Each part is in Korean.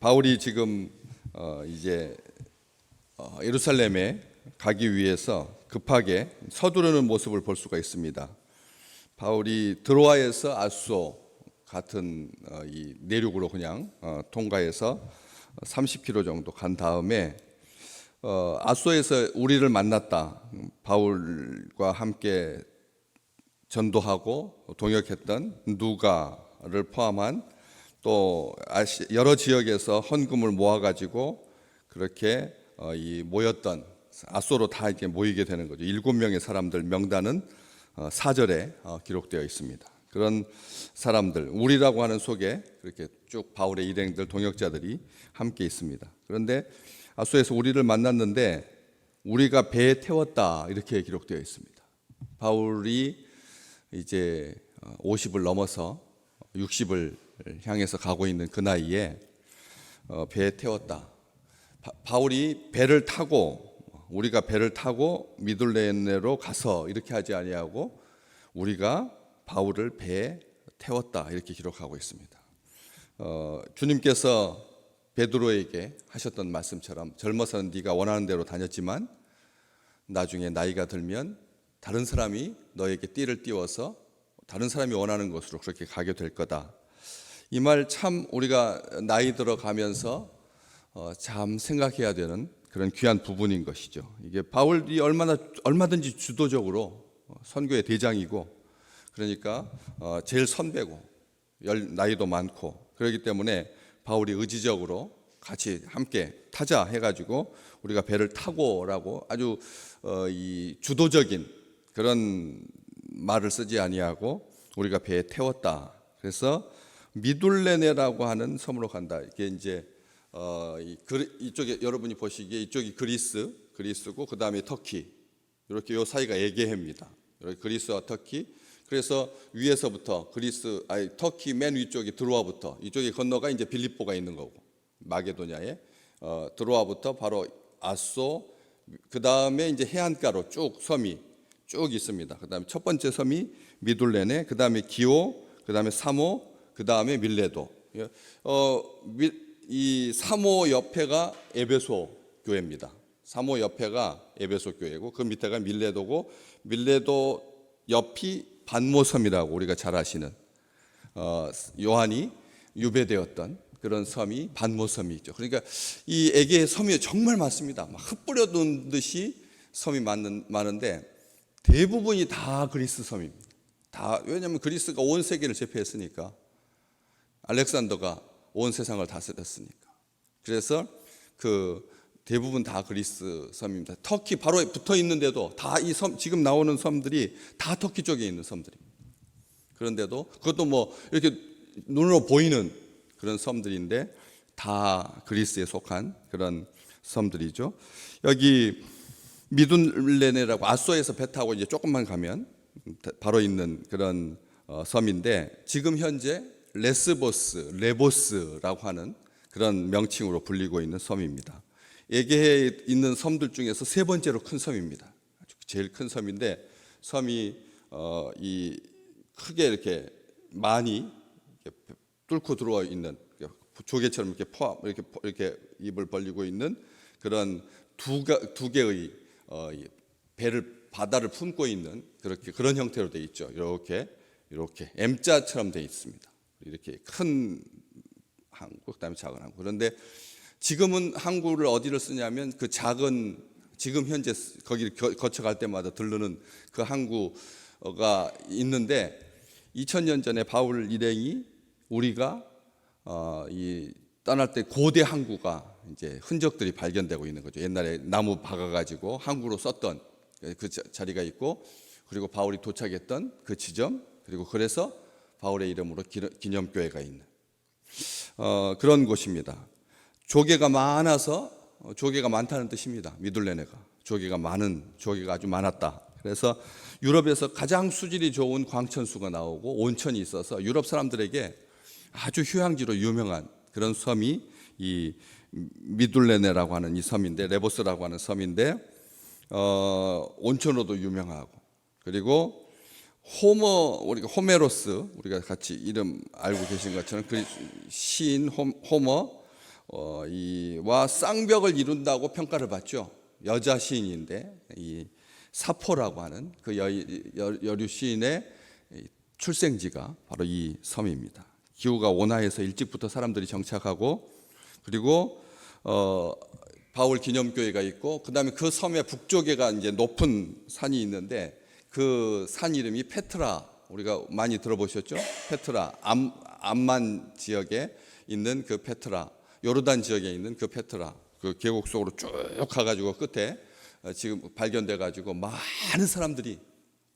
바울이 지금 이제 예루살렘에 가기 위해서 급하게 서두르는 모습을 볼 수가 있습니다. 바울이 드로아에서 아소 같은 이 내륙으로 그냥 통과해서 30km 정도 간 다음에 아소에서 우리를 만났다. 바울과 함께 전도하고 동역했던 누가를 포함한 또 여러 지역에서 헌금을 모아가지고 그렇게 이 모였던 아소로 다 이렇게 모이게 되는 거죠. 7명의 사람들 명단은 4절에 기록되어 있습니다. 그런 사람들, 우리라고 하는 속에 그렇게 쭉 바울의 일행들, 동역자들이 함께 있습니다. 그런데 아소에서 우리를 만났는데 우리가 배에 태웠다 이렇게 기록되어 있습니다. 바울이 이제 50을 넘어서 60을 향해서 가고 있는 그 나이에 배에 태웠다. 바울이 배를 타고 우리가 배를 타고 미둘레네로 가서 이렇게 하지 아니하고 우리가 바울을 배에 태웠다 이렇게 기록하고 있습니다. 주님께서 베드로에게 하셨던 말씀처럼 젊어서는 네가 원하는 대로 다녔지만 나중에 나이가 들면 다른 사람이 너에게 띠를 띄워서 다른 사람이 원하는 곳으로 그렇게 가게 될 거다. 이 말 참 우리가 나이 들어가면서 참 생각해야 되는 그런 귀한 부분인 것이죠. 이게 바울이 얼마든지 주도적으로 선교의 대장이고 그러니까 제일 선배고 나이도 많고 그렇기 때문에 바울이 의지적으로 같이 함께 타자 해가지고 우리가 배를 타고라고 아주 이 주도적인 그런 말을 쓰지 아니하고 우리가 배에 태웠다. 그래서 미둘레네라고 하는 섬으로 간다. 이게 이제 이쪽에 여러분이 보시기에 이쪽이 그리스고 그 다음에 터키 이렇게 요 사이가 에게해입니다. 그리스와 터키. 그래서 위에서부터 터키 맨 위쪽이 드로아부터 이쪽에 건너가 이제 빌립보가 있는 거고 마게도냐에 드로아부터 바로 아소 그 다음에 이제 해안가로 쭉 섬이 쭉 있습니다. 그 다음에 첫 번째 섬이 미둘레네, 그 다음에 기오, 그 다음에 사모, 그 다음에 밀레도. 이 사모 옆에가 에베소 교회입니다. 사모 옆에가 에베소 교회고 그 밑에가 밀레도고 밀레도 옆이 반모섬이라고 우리가 잘 아시는 요한이 유배되었던 그런 섬이 반모섬이 있죠. 그러니까 이 에게의 섬이 정말 많습니다. 막 흩뿌려둔 듯이 섬이 많은데 대부분이 다 그리스 섬입니다. 왜냐하면 그리스가 온 세계를 제패했으니까 알렉산더가 온 세상을 다스렸으니까. 그래서 그 대부분 다 그리스 섬입니다. 터키 바로 붙어 있는데도 다 이 섬 지금 나오는 섬들이 다 터키 쪽에 있는 섬들입니다. 그런데도 그것도 뭐 이렇게 눈으로 보이는 그런 섬들인데 다 그리스에 속한 그런 섬들이죠. 여기 미둘레네라고 아소에서 배 타고 이제 조금만 가면 바로 있는 그런 섬인데 지금 현재 레보스라고 하는 그런 명칭으로 불리고 있는 섬입니다. 에게해에 있는 섬들 중에서 세 번째로 큰 섬입니다. 제일 큰 섬인데 섬이 이 크게 이렇게 많이 뚫고 들어와 있는 조개처럼 이렇게 입을 벌리고 있는 그런 두 개의 바다를 품고 있는 그런 형태로 되어 있죠. 이렇게 M자처럼 되어 있습니다. 이렇게 큰 항구, 그다음에 작은 항구. 그런데 지금은 항구를 어디를 쓰냐면 그 작은 지금 현재 거기를 거쳐갈 때마다 들르는 그 항구가 있는데 2000년 전에 바울 일행이 우리가 이 떠날 때 고대 항구가 이제 흔적들이 발견되고 있는 거죠. 옛날에 나무 박아가지고 항구로 썼던 그 자리가 있고 그리고 바울이 도착했던 그 지점 그리고 그래서 바울의 이름으로 기념교회가 있는 그런 곳입니다. 조개가 많아서 조개가 많다는 뜻입니다. 미둘레네가 조개가 아주 많았다. 그래서 유럽에서 가장 수질이 좋은 광천수가 나오고 온천이 있어서 유럽 사람들에게 아주 휴양지로 유명한 그런 섬이 이 미둘레네라고 하는 이 섬인데 레보스라고 하는 섬인데 온천으로도 유명하고 그리고 우리가 호메로스 우리가 같이 이름 알고 계신 것처럼 그 시인 호머 이와 쌍벽을 이룬다고 평가를 받죠. 여자 시인인데 이 사포라고 하는 그 여류 시인의 출생지가 바로 이 섬입니다. 기후가 온화해서 일찍부터 사람들이 정착하고, 그리고 바울 기념교회가 있고, 그다음에 그 섬의 북쪽에가 이제 높은 산이 있는데 그 산 이름이 페트라, 우리가 많이 들어보셨죠? 페트라, 암만 지역에 있는 그 페트라, 요르단 지역에 있는 그 페트라, 그 계곡 속으로 쭉 가가지고 끝에 지금 발견돼 가지고 많은 사람들이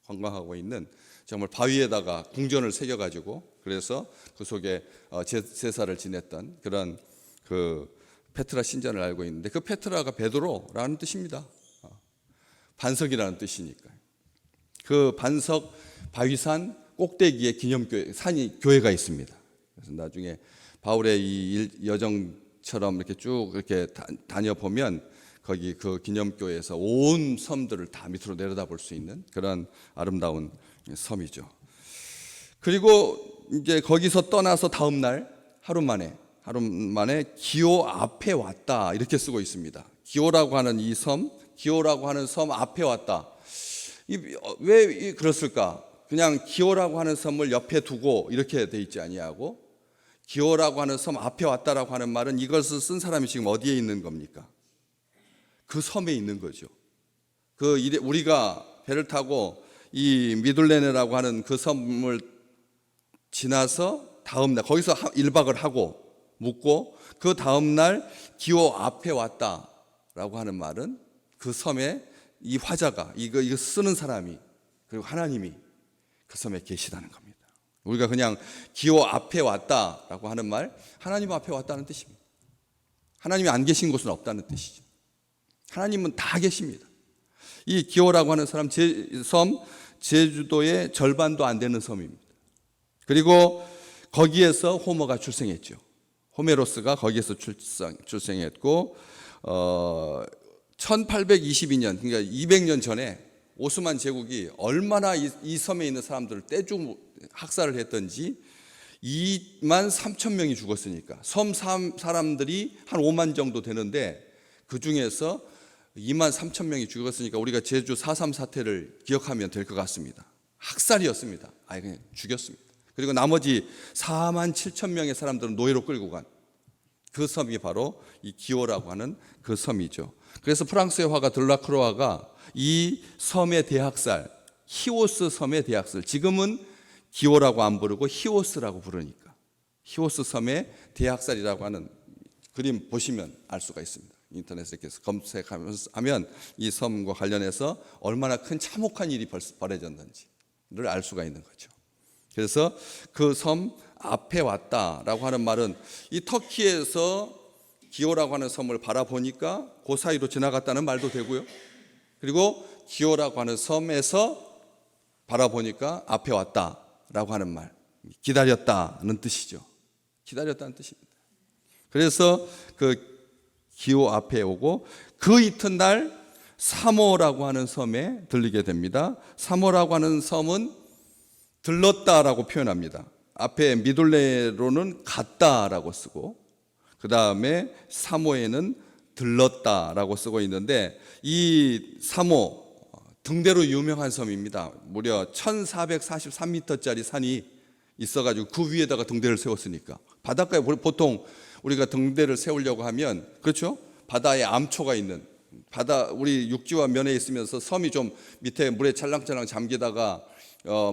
관광하고 있는, 정말 바위에다가 궁전을 새겨가지고 그래서 그 속에 제사를 지냈던 그런 그 페트라 신전을 알고 있는데, 그 페트라가 베드로라는 뜻입니다. 반석이라는 뜻이니까요. 그 반석 바위산 꼭대기에 기념교회, 교회가 있습니다. 그래서 나중에 바울의 이 여정처럼 이렇게 쭉 이렇게 다녀보면 거기 그 기념교회에서 온 섬들을 다 밑으로 내려다볼 수 있는 그런 아름다운 섬이죠. 그리고 이제 거기서 떠나서 다음 날 하루 만에 기오 앞에 왔다 이렇게 쓰고 있습니다. 기오라고 하는 이 섬, 기오라고 하는 섬 앞에 왔다. 왜 그랬을까? 그냥 기오라고 하는 섬을 옆에 두고 이렇게 돼 있지 아니하고, 기오라고 하는 섬 앞에 왔다라고 하는 말은 이것을 쓴 사람이 지금 어디에 있는 겁니까? 그 섬에 있는 거죠. 우리가 배를 타고 이 미둘레네라고 하는 그 섬을 지나서 다음 날 거기서 1박을 하고 묵고, 그 다음 날 기오 앞에 왔다라고 하는 말은 그 섬에 이 화자가 이거 쓰는 사람이, 그리고 하나님이 그 섬에 계시다는 겁니다. 우리가 그냥 기오 앞에 왔다라고 하는 말, 하나님 앞에 왔다는 뜻입니다. 하나님이 안 계신 곳은 없다는 뜻이죠. 하나님은 다 계십니다. 이 기오라고 하는 섬, 제주도의 절반도 안 되는 섬입니다. 그리고 거기에서 호머가 출생했죠. 호메로스가 거기에서 출생했고, 1822년, 그러니까 200년 전에 오스만 제국이 얼마나 이 섬에 있는 사람들을 떼죽 학살을 했던지 2만 3천 명이 죽었으니까, 섬 사람들이 한 5만 정도 되는데 그 중에서 2만 3천 명이 죽었으니까 우리가 제주 4.3 사태를 기억하면 될 것 같습니다. 학살이었습니다. 그냥 죽였습니다. 그리고 나머지 4만 7천 명의 사람들은 노예로 끌고 간 그 섬이 바로 이 기오라고 하는 그 섬이죠. 그래서 프랑스의 화가 들라크로아가 이 섬의 대학살, 히오스 섬의 대학살, 지금은 기오라고 안 부르고 히오스라고 부르니까 히오스 섬의 대학살이라고 하는 그림 보시면 알 수가 있습니다. 인터넷에 검색하면 이 섬과 관련해서 얼마나 큰 참혹한 일이 벌어졌는지를 알 수가 있는 거죠. 그래서 그 섬 앞에 왔다라고 하는 말은 이 터키에서 기오라고 하는 섬을 바라보니까 그 사이로 지나갔다는 말도 되고요. 그리고 기오라고 하는 섬에서 바라보니까 앞에 왔다라고 하는 말, 기다렸다는 뜻이죠. 기다렸다는 뜻입니다. 그래서 그 기오 앞에 오고, 그 이튿날 사모라고 하는 섬에 들리게 됩니다. 사모라고 하는 섬은 들렀다라고 표현합니다. 앞에 미둘레로는 갔다라고 쓰고, 그 다음에 사모에는 들렀다라고 쓰고 있는데, 이 사모 등대로 유명한 섬입니다. 무려 1443m짜리 산이 있어가지고 그 위에다가 등대를 세웠으니까, 바닷가에 보통 우리가 등대를 세우려고 하면, 그렇죠? 바다에 암초가 있는, 우리 육지와 면에 있으면서 섬이 좀 밑에 물에 찰랑찰랑 잠기다가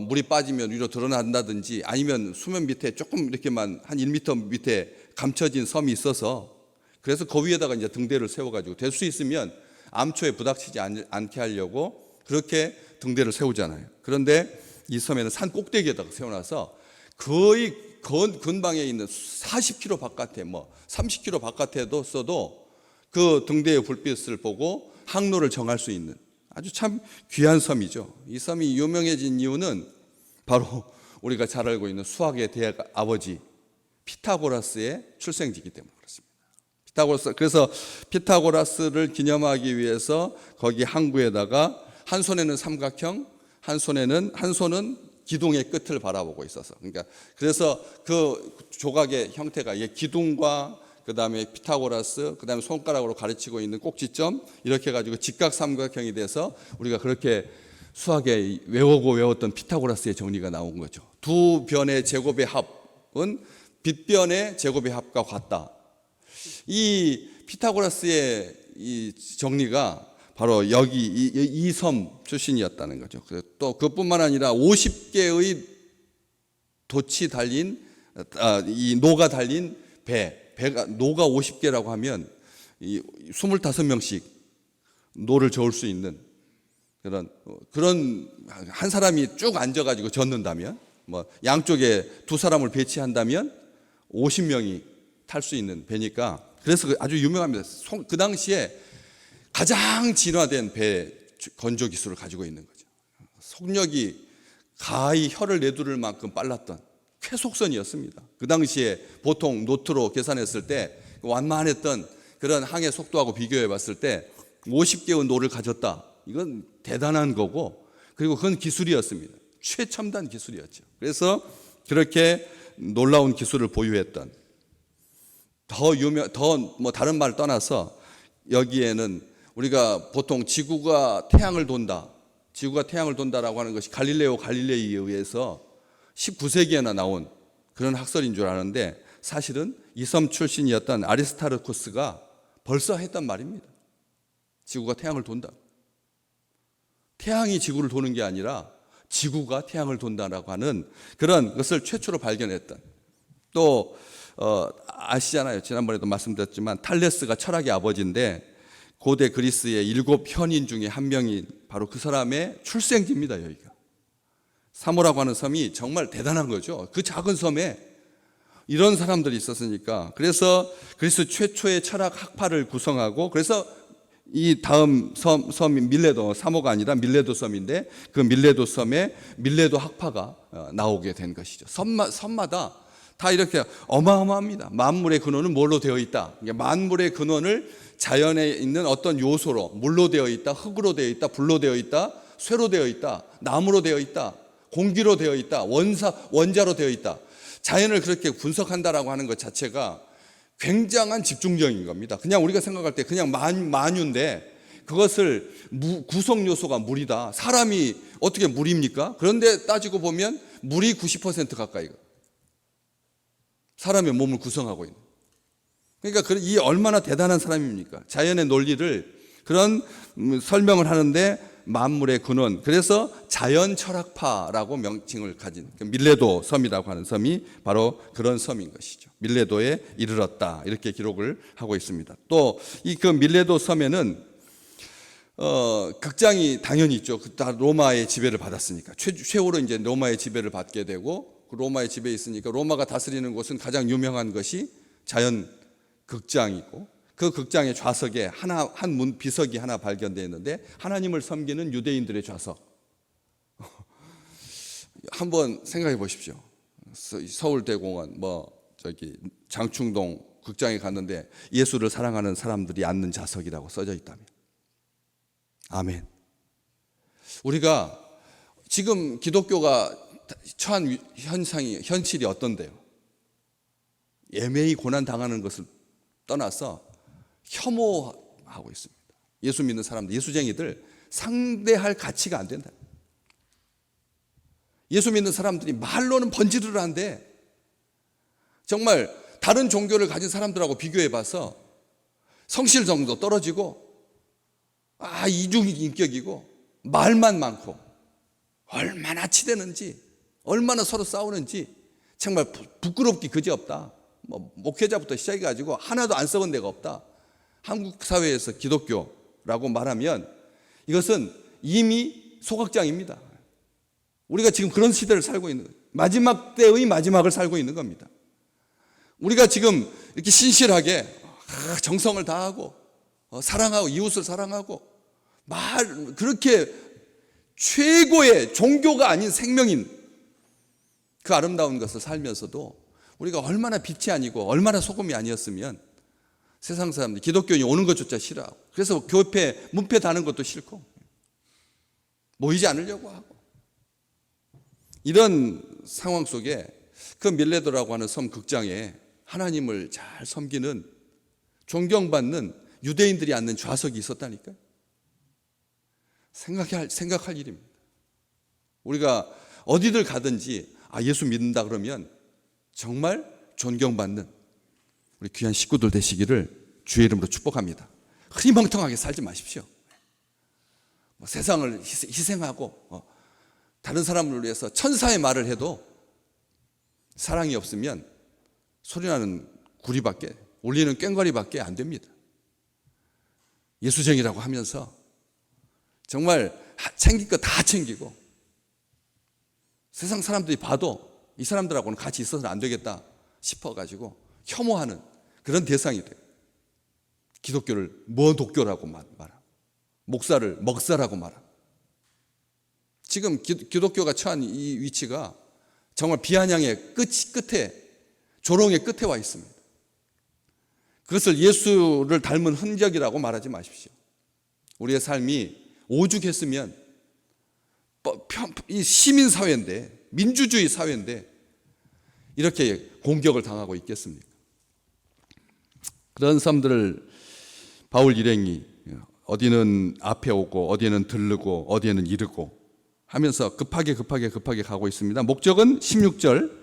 물이 빠지면 위로 드러난다든지, 아니면 수면 밑에 조금 이렇게만 한 1m 밑에 감춰진 섬이 있어서, 그래서 그 위에다가 이제 등대를 세워가지고 될 수 있으면 암초에 부닥치지 않게 하려고 그렇게 등대를 세우잖아요. 그런데 이 섬에는 산 꼭대기에다가 세워놔서 거의 근방에 있는 40km 바깥에, 30km 바깥에도 써도 그 등대의 불빛을 보고 항로를 정할 수 있는 아주 참 귀한 섬이죠. 이 섬이 유명해진 이유는 바로 우리가 잘 알고 있는 수학의 대학 아버지 피타고라스의 출생지이기 때문에 그렇습니다. 그래서 피타고라스를 기념하기 위해서 거기 항구에다가 한 손에는 삼각형, 한 손은 기둥의 끝을 바라보고 있어서, 그래서 그 조각의 형태가 기둥과 그다음에 피타고라스, 그다음에 손가락으로 가르치고 있는 꼭지점, 이렇게 해가지고 직각삼각형이 돼서 우리가 그렇게 수학에 외웠던 피타고라스의 정리가 나온 거죠. 두 변의 제곱의 합은 빗변의 제곱의 합과 같다. 이 피타고라스의 이 정리가 바로 여기 이 섬 출신이었다는 거죠. 또 그뿐만 아니라 50개의 돛이 달린 이 노가 달린 배가 노가 50개라고 하면 이 25명씩 노를 저을 수 있는 그런 한 사람이 쭉 앉아가지고 젓는다면, 뭐 양쪽에 두 사람을 배치한다면 50명이 탈 수 있는 배니까, 그래서 아주 유명합니다. 그 당시에 가장 진화된 배 건조 기술을 가지고 있는 거죠. 속력이 가히 혀를 내두를 만큼 빨랐던 쾌속선이었습니다. 그 당시에 보통 노트로 계산했을 때 완만했던 그런 항해 속도하고 비교해 봤을 때 50개의 노를 가졌다. 이건 대단한 거고, 그리고 그건 기술이었습니다. 최첨단 기술이었죠. 그래서 그렇게 놀라운 기술을 보유했던, 더 뭐 다른 말을 떠나서 여기에는 우리가 보통 지구가 태양을 돈다라고 하는 것이 갈릴레오 갈릴레이에 의해서 19세기에나 나온 그런 학설인 줄 아는데, 사실은 이 섬 출신이었던 아리스타르쿠스가 벌써 했단 말입니다. 지구가 태양을 돈다. 태양이 지구를 도는 게 아니라 지구가 태양을 돈다라고 하는 그런 것을 최초로 발견했던, 또 아시잖아요. 지난번에도 말씀드렸지만 탈레스가 철학의 아버지인데 고대 그리스의 7 현인 중에 한 명인 바로 그 사람의 출생지입니다. 여기가 사모라고 하는 섬이 정말 대단한 거죠. 그 작은 섬에 이런 사람들이 있었으니까, 그래서 그리스 최초의 철학 학파를 구성하고, 그래서 이 다음 섬이 밀레도, 사모가 아니라 밀레도 섬인데 그 밀레도 섬에 밀레도 학파가 나오게 된 것이죠. 섬마다 다 이렇게 어마어마합니다. 만물의 근원은 뭘로 되어 있다. 만물의 근원을 자연에 있는 어떤 요소로, 물로 되어 있다, 흙으로 되어 있다, 불로 되어 있다, 쇠로 되어 있다, 나무로 되어 있다, 공기로 되어 있다, 원자로 되어 있다. 자연을 그렇게 분석한다라고 하는 것 자체가 굉장한 집중력인 겁니다. 그냥 우리가 생각할 때 그냥 만유인데 그것을 구성 요소가 물이다. 사람이 어떻게 물입니까? 그런데 따지고 보면 물이 90% 가까이 사람의 몸을 구성하고 있는. 그러니까 이 얼마나 대단한 사람입니까? 자연의 논리를 그런 설명을 하는데 만물의 근원, 그래서 자연 철학파라고 명칭을 가진 밀레도 섬이라고 하는 섬이 바로 그런 섬인 것이죠. 밀레도에 이르렀다, 이렇게 기록을 하고 있습니다. 또 이 그 밀레도 섬에는 극장이 당연히 있죠. 다 로마의 지배를 받았으니까 최후로 이제 로마의 지배를 받게 되고, 그 로마의 지배에 있으니까 로마가 다스리는 곳은 가장 유명한 것이 자연 극장이고, 그 극장의 좌석에 한 문 비석이 하나 발견되어 있는데 하나님을 섬기는 유대인들의 좌석. 한번 생각해 보십시오. 서울대공원, 장충동 극장에 갔는데 예수를 사랑하는 사람들이 앉는 좌석이라고 써져 있다면. 아멘. 우리가 지금 기독교가 처한 현실이 어떤데요? 예매히 고난 당하는 것을 떠나서 혐오하고 있습니다. 예수 믿는 사람들, 예수쟁이들 상대할 가치가 안 된다. 예수 믿는 사람들이 말로는 번지르르 한데 정말 다른 종교를 가진 사람들하고 비교해 봐서 성실성도 떨어지고 이중인격이고 말만 많고 얼마나 치대는지, 얼마나 서로 싸우는지 정말 부끄럽기 그지없다. 목회자부터 시작해가지고 하나도 안 썩은 데가 없다. 한국 사회에서 기독교라고 말하면 이것은 이미 소각장입니다. 우리가 지금 그런 시대를 살고 있는 거예요. 마지막 때의 마지막을 살고 있는 겁니다. 우리가 지금 이렇게 신실하게 정성을 다하고 사랑하고 이웃을 사랑하고 그렇게 최고의 종교가 아닌 생명인 그 아름다운 것을 살면서도 우리가 얼마나 빛이 아니고 얼마나 소금이 아니었으면 세상 사람들이 기독교인이 오는 것조차 싫어하고, 그래서 교회 문패 다는 것도 싫고 모이지 않으려고 하고, 이런 상황 속에 그 밀레도라고 하는 섬 극장에 하나님을 잘 섬기는, 존경받는 유대인들이 앉는 좌석이 있었다니까요. 생각할 일입니다. 우리가 어디를 가든지 예수 믿는다 그러면 정말 존경받는 우리 귀한 식구들 되시기를 주의 이름으로 축복합니다. 흐리멍텅하게 살지 마십시오. 세상을 희생하고 다른 사람을 위해서 천사의 말을 해도 사랑이 없으면 소리나는 구리밖에, 울리는 꽹과리밖에 안 됩니다. 예수쟁이라고 하면서 정말 챙길 거 다 챙기고 세상 사람들이 봐도 이 사람들하고는 같이 있어서는 안 되겠다 싶어가지고 혐오하는 그런 대상이 돼요. 기독교를 머독교라고 말하고 목사를 먹사라고 말하고, 지금 기독교가 처한 이 위치가 정말 비아냥의 끝에, 조롱의 끝에 와 있습니다. 그것을 예수를 닮은 흔적이라고 말하지 마십시오. 우리의 삶이 오죽했으면 이 시민사회인데, 민주주의 사회인데 이렇게 공격을 당하고 있겠습니까? 그런 사람들을 바울 일행이 어디는 앞에 오고 어디는 들르고 어디에는 이르고 하면서 급하게 가고 있습니다. 목적은 16절,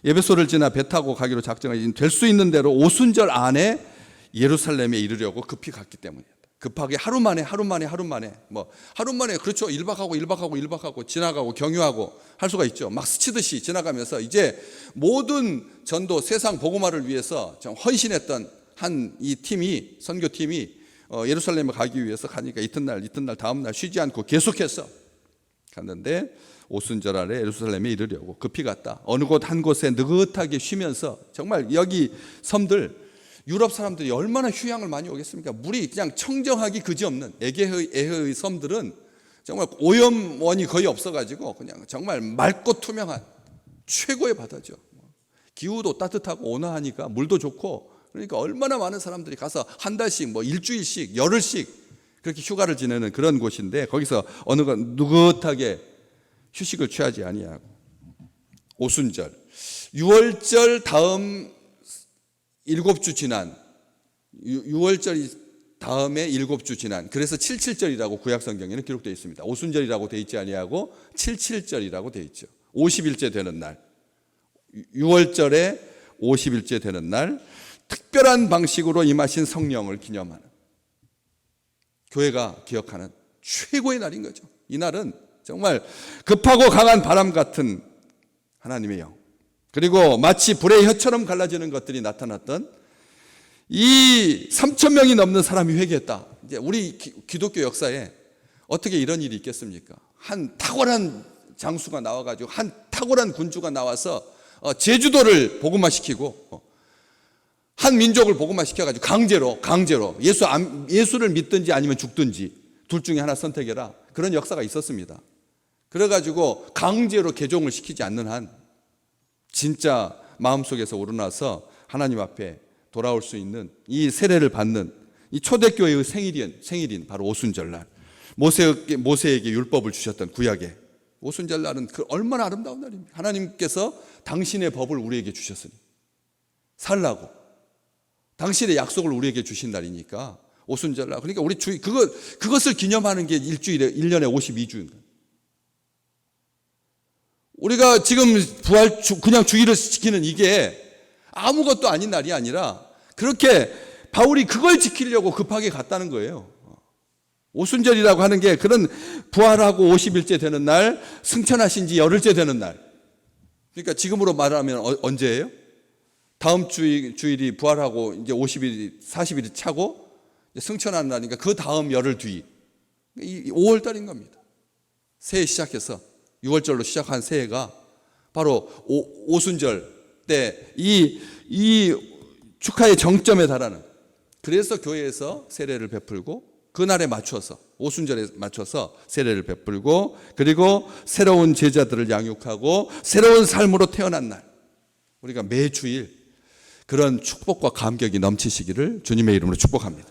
에베소를 지나 배 타고 가기로 작정하신 될 수 있는 대로 오순절 안에 예루살렘에 이르려고 급히 갔기 때문이다. 급하게 하루 만에 그렇죠. 1박하고 지나가고 경유하고 할 수가 있죠. 막 스치듯이 지나가면서 이제 모든 전도 세상 복음화를 위해서 헌신했던 한 이 팀이, 선교팀이 예루살렘에 가기 위해서 가니까 이튿날 다음날 쉬지 않고 계속해서 갔는데 오순절 아래 예루살렘에 이르려고 급히 갔다. 어느 곳 한 곳에 느긋하게 쉬면서, 정말 여기 섬들 유럽 사람들이 얼마나 휴양을 많이 오겠습니까? 물이 그냥 청정하기 그지없는 에헤의 섬들은 정말 오염원이 거의 없어가지고 그냥 정말 맑고 투명한 최고의 바다죠. 기후도 따뜻하고 온화하니까 물도 좋고, 그러니까 얼마나 많은 사람들이 가서 한 달씩, 일주일씩, 열흘씩 그렇게 휴가를 지내는 그런 곳인데, 거기서 어느 것 느긋하게 휴식을 취하지 아니하고 오순절, 6월절 다음 7주 지난, 6월절 다음에 7주 지난, 그래서 77절이라고 구약성경에는 기록되어 있습니다. 오순절이라고 되어 있지 아니하고 77절이라고 되어 있죠. 50일째 되는 날, 6월절에 50일째 되는 날, 특별한 방식으로 임하신 성령을 기념하는, 교회가 기억하는 최고의 날인 거죠. 이 날은 정말 급하고 강한 바람 같은 하나님의 영, 그리고 마치 불의 혀처럼 갈라지는 것들이 나타났던 이 3,000명이 넘는 사람이 회개했다. 이제 우리 기독교 역사에 어떻게 이런 일이 있겠습니까? 한 탁월한 장수가 나와가지고, 한 탁월한 군주가 나와서 제주도를 복음화시키고 한 민족을 복음화시켜가지고 강제로 예수를 믿든지 아니면 죽든지 둘 중에 하나 선택해라, 그런 역사가 있었습니다. 그래가지고 강제로 개종을 시키지 않는 한 진짜 마음속에서 우러나서 하나님 앞에 돌아올 수 있는 이 세례를 받는 이 초대교회의 생일인 바로 오순절날, 모세에게 율법을 주셨던 구약의 오순절날은 얼마나 아름다운 날입니다. 하나님께서 당신의 법을 우리에게 주셨으니 살라고, 당신의 약속을 우리에게 주신 날이니까 오순절날, 그러니까 우리 그것을 기념하는 게 일주일에 1년에 52주인 거예요. 우리가 지금 그냥 주일을 지키는 이게 아무것도 아닌 날이 아니라, 그렇게 바울이 그걸 지키려고 급하게 갔다는 거예요. 오순절이라고 하는 게 그런 부활하고 50일째 되는 날, 승천하신 지 열흘째 되는 날. 그러니까 지금으로 말하면 언제예요? 다음 주일이 부활하고 이제 50일, 40일이 차고 승천하는 날이니까 그 다음 열흘 뒤, 5월 달인 겁니다. 새해 시작해서 6월절로 시작한 새해가 바로 오순절 때 이 축하의 정점에 달하는, 그래서 교회에서 세례를 베풀고 그날에 맞춰서, 오순절에 맞춰서 세례를 베풀고, 그리고 새로운 제자들을 양육하고 새로운 삶으로 태어난 날, 우리가 매주일 그런 축복과 감격이 넘치시기를 주님의 이름으로 축복합니다.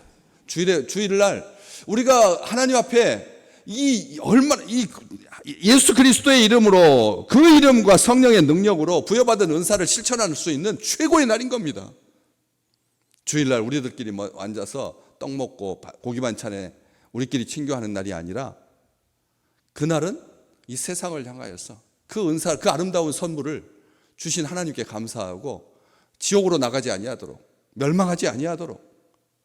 주일날 우리가 하나님 앞에 예수 그리스도의 이름으로, 그 이름과 성령의 능력으로 부여받은 은사를 실천할 수 있는 최고의 날인 겁니다. 주일날 우리들끼리 앉아서 떡 먹고 고기 반찬에 우리끼리 친교하는 날이 아니라 그날은 이 세상을 향하여서 그 은사, 그 아름다운 선물을 주신 하나님께 감사하고 지옥으로 나가지 아니하도록, 멸망하지 아니하도록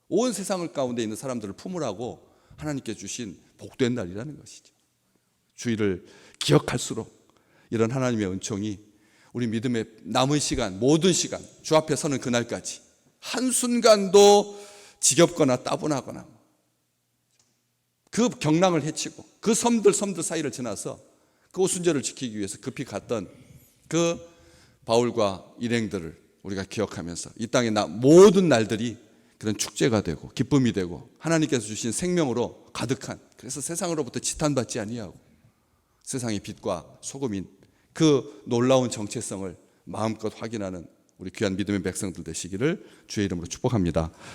온 세상을 가운데 있는 사람들을 품으라고 하나님께 주신 복된 날이라는 것이죠. 주일을 기억할수록 이런 하나님의 은총이 우리 믿음의 남은 시간, 모든 시간, 주 앞에 서는 그날까지 한순간도 지겹거나 따분하거나 그 경랑을 헤치고 그 섬들 사이를 지나서 그 오순절을 지키기 위해서 급히 갔던 그 바울과 일행들을 우리가 기억하면서 이 땅의 모든 날들이 그런 축제가 되고 기쁨이 되고 하나님께서 주신 생명으로 가득한, 그래서 세상으로부터 지탄받지 아니하고 세상의 빛과 소금인 그 놀라운 정체성을 마음껏 확인하는 우리 귀한 믿음의 백성들 되시기를 주의 이름으로 축복합니다.